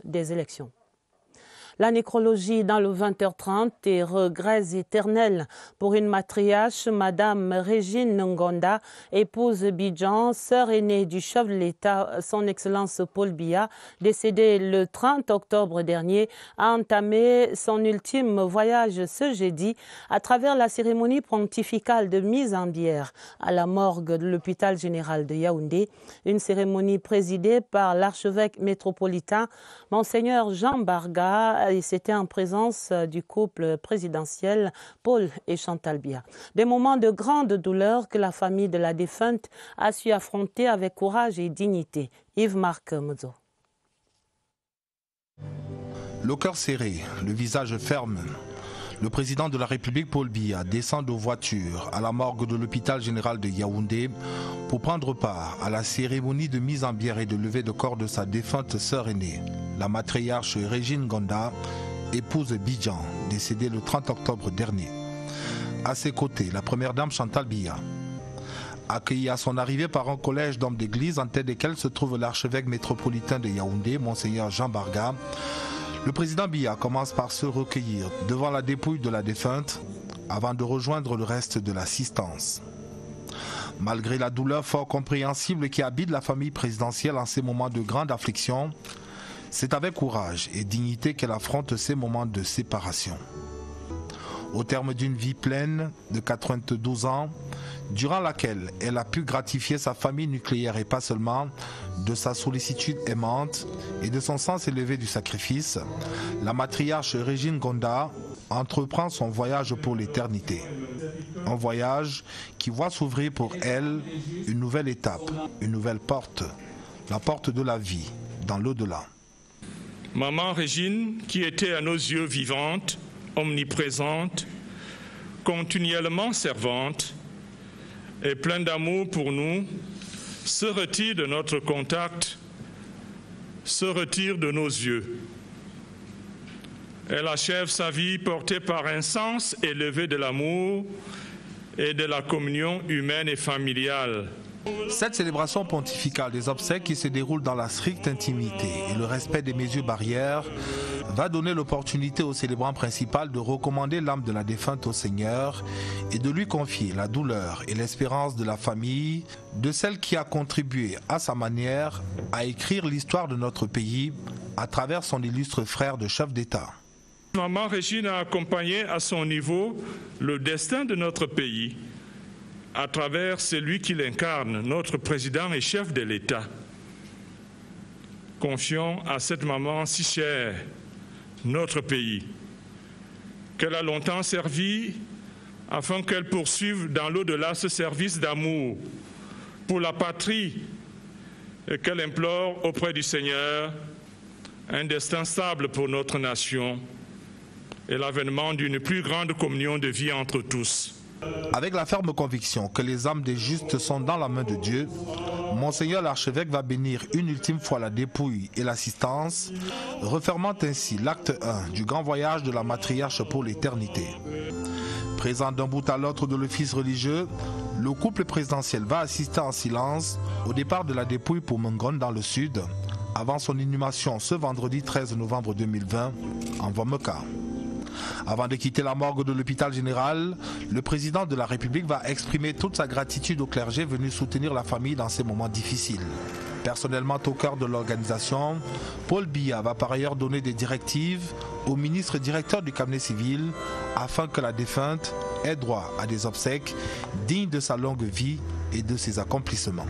des élections. La nécrologie dans le 20h30 et regrets éternels pour une matriarche, Madame Régine Ngonda, épouse Bidjan, sœur aînée du chef de l'État, son Excellence Paul Biya, décédé le 30 octobre dernier, a entamé son ultime voyage ce jeudi à travers la cérémonie pontificale de mise en bière à la morgue de l'hôpital général de Yaoundé, une cérémonie présidée par l'archevêque métropolitain, Monseigneur Jean Barga, et c'était en présence du couple présidentiel Paul et Chantal Biya. Des moments de grande douleur que la famille de la défunte a su affronter avec courage et dignité. Yves-Marc Mozo. Le cœur serré, le visage ferme, le président de la République Paul Biya descend de voiture à la morgue de l'hôpital général de Yaoundé pour prendre part à la cérémonie de mise en bière et de levée de corps de sa défunte sœur aînée, la matriarche Régine Ngonda, épouse Bidjan, décédée le 30 octobre dernier. À ses côtés, la première dame Chantal Biya. Accueillie à son arrivée par un collège d'hommes d'église en tête desquels se trouve l'archevêque métropolitain de Yaoundé, Monseigneur Jean Barga, le président Biya commence par se recueillir devant la dépouille de la défunte avant de rejoindre le reste de l'assistance. Malgré la douleur fort compréhensible qui habite la famille présidentielle en ces moments de grande affliction, c'est avec courage et dignité qu'elle affronte ces moments de séparation. Au terme d'une vie pleine de 92 ans, durant laquelle elle a pu gratifier sa famille nucléaire et pas seulement, de sa sollicitude aimante et de son sens élevé du sacrifice, la matriarche Régine Ngonda entreprend son voyage pour l'éternité. Un voyage qui voit s'ouvrir pour elle une nouvelle étape, une nouvelle porte, la porte de la vie, dans l'au-delà. Maman Régine, qui était à nos yeux vivante, omniprésente, continuellement servante et pleine d'amour pour nous, se retire de notre contact, se retire de nos yeux. Elle achève sa vie portée par un sens élevé de l'amour et de la communion humaine et familiale. Cette célébration pontificale des obsèques qui se déroule dans la stricte intimité et le respect des mesures barrières va donner l'opportunité au célébrant principal de recommander l'âme de la défunte au Seigneur et de lui confier la douleur et l'espérance de la famille, de celle qui a contribué à sa manière à écrire l'histoire de notre pays à travers son illustre frère de chef d'État. Maman Régine a accompagné à son niveau le destin de notre pays à travers celui qui l'incarne, notre président et chef de l'État. Confions à cette maman si chère notre pays, qu'elle a longtemps servi afin qu'elle poursuive dans l'au-delà ce service d'amour pour la patrie et qu'elle implore auprès du Seigneur un destin stable pour notre nation et l'avènement d'une plus grande communion de vie entre tous. Avec la ferme conviction que les âmes des justes sont dans la main de Dieu, Monseigneur l'archevêque va bénir une ultime fois la dépouille et l'assistance, refermant ainsi l'acte 1 du grand voyage de la matriarche pour l'éternité. Présent d'un bout à l'autre de l'office religieux, le couple présidentiel va assister en silence au départ de la dépouille pour Mengon dans le sud, avant son inhumation ce vendredi 13 novembre 2020 en Vomeka. Avant de quitter la morgue de l'hôpital général, le président de la République va exprimer toute sa gratitude au clergé venu soutenir la famille dans ces moments difficiles. Personnellement au cœur de l'organisation, Paul Biya va par ailleurs donner des directives au ministre directeur du cabinet civil afin que la défunte ait droit à des obsèques dignes de sa longue vie et de ses accomplissements.